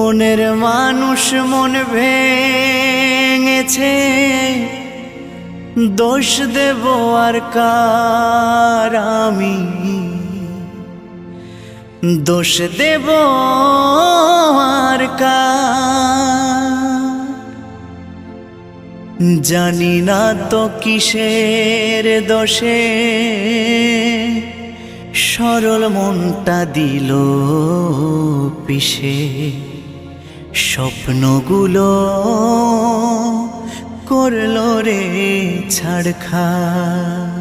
মনের মানুষ মন ভেঙেছে, দোষ দেব আর কার আমি, দোষ দেব আর কার। জানি না তো কিসের দোষে সরল মনটা দিল পিষে, স্বপ্নগুলো করলো রে ছাড়খাড়।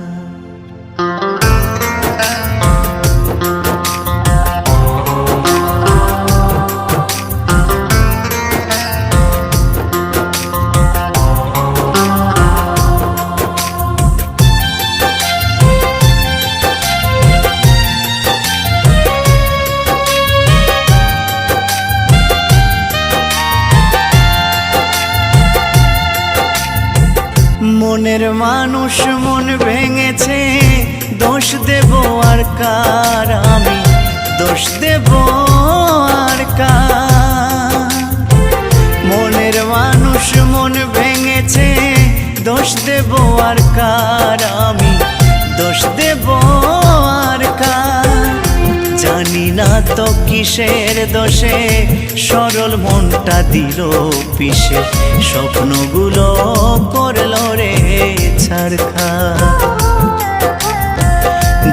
মনের মানুষ মন ভেঙেছে, দোষ দেব আর কার আমি, দোষ দেব আর কার। মনের মানুষ মন ভেঙেছে, দোষ দেব আর কার আমি, দোষ দেব আর কার। জানি না তো কিসের দোষে সরল মনটা দিল পিষে, স্বপ্নগুলো করলো রে ছাড়খাড়।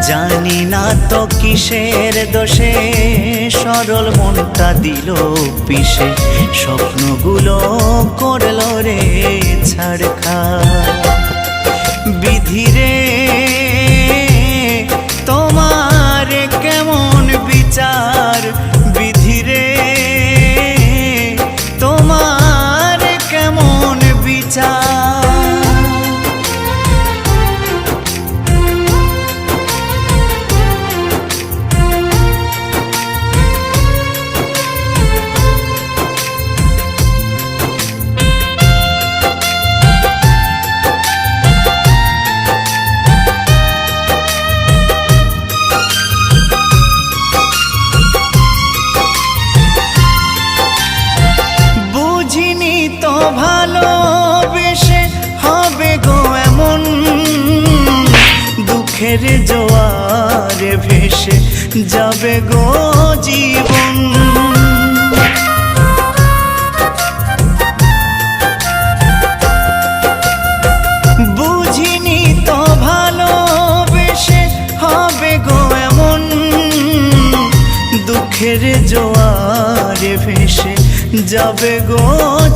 জানি না তো কিসের দোষে সরল মনটা দিল পিষে, স্বপ্নগুলো করলো রে ছাড়খাড়। বিধিরে তোমার কেমন বিচার, বিধিরে তোমার কেমন বিচার। ভালোবেসে হবে গো এমন, দুঃখের জোয়ারে ভেসে যাবে গো জীবন। বুঝিনি তো ভালোবেসে হবে গো এমন, দুঃখের জোয়ারে ভেসে যাবে গো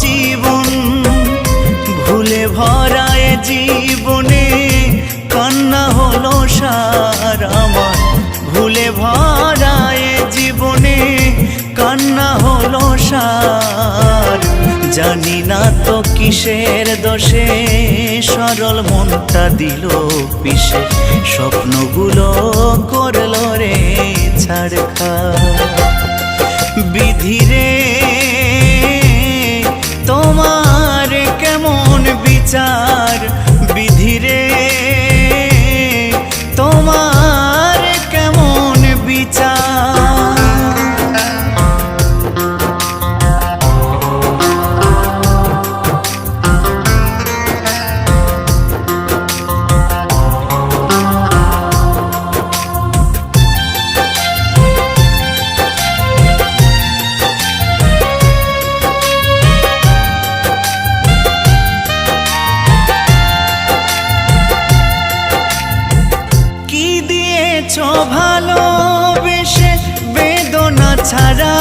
জীবন। ভুলে ভরায় জীবনে কান্না হলো সার আমার, ভুলে ভরায় জীবনে কান্না হলো সার। জানি না তো কিসের দোষে সরল মনটা দিল পিষে, স্বপ্নগুলো করলো রে ছাড়খাড়। বিধিরে তোমার কেমন বিচার, বিধিরে তোমার কেমন বিচার। ভালোবেসে বেদনা ছাড়া,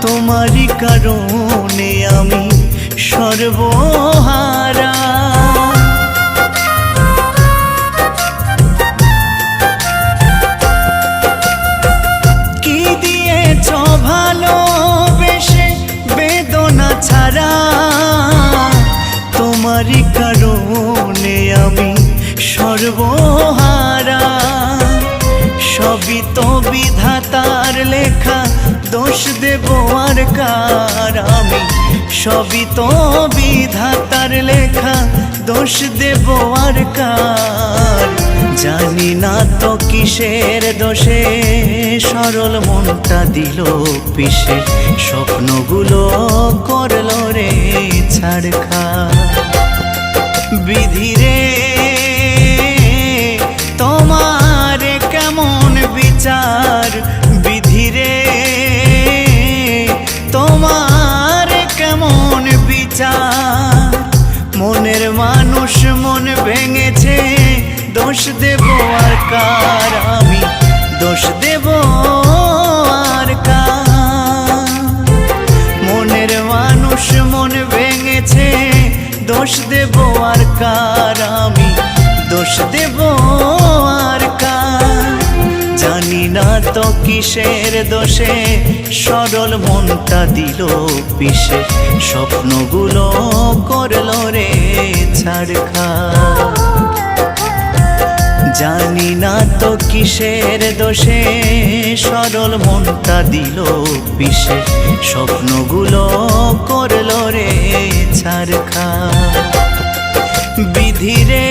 তোমারই কারণে আমি সর্বহারা। কি দিয়েছ ভালোবেসে বেদনা ছাড়া, তোমারই কারণে আমি সর্বহারা। সবই তো বিধাতার লেখা, দোষ দেব আর কার আমি, সবই তো বিধাতার লেখা, দোষ দেব আর কার। জানি না তো কিসের দোষে সরল মনটা দিল পিষে, স্বপ্নগুলো করলো রে ছাড়খাড়। বিধি রে তোমার কেমন বিচার, বিধি রে তোমার কেমন বিচার। মনের মানুষ মন ভেঙেছে, দোষ দেব আর কার আমি, দোষ দেব আর কার। মনের মানুষ মন ভেঙেছে, দোষ দেব আর কার আমি, দোষ দেব আর কার। জানি না তো কিসের দোষে সরল মনটা দিল পিষে, স্বপ্নগুলো করলো রে ছাড়খাড়। জানি না তো কিসের দোষে সরল মনটা দিল পিষে, স্বপ্নগুলো করলো রে ছাড়খাড়। বিধি রে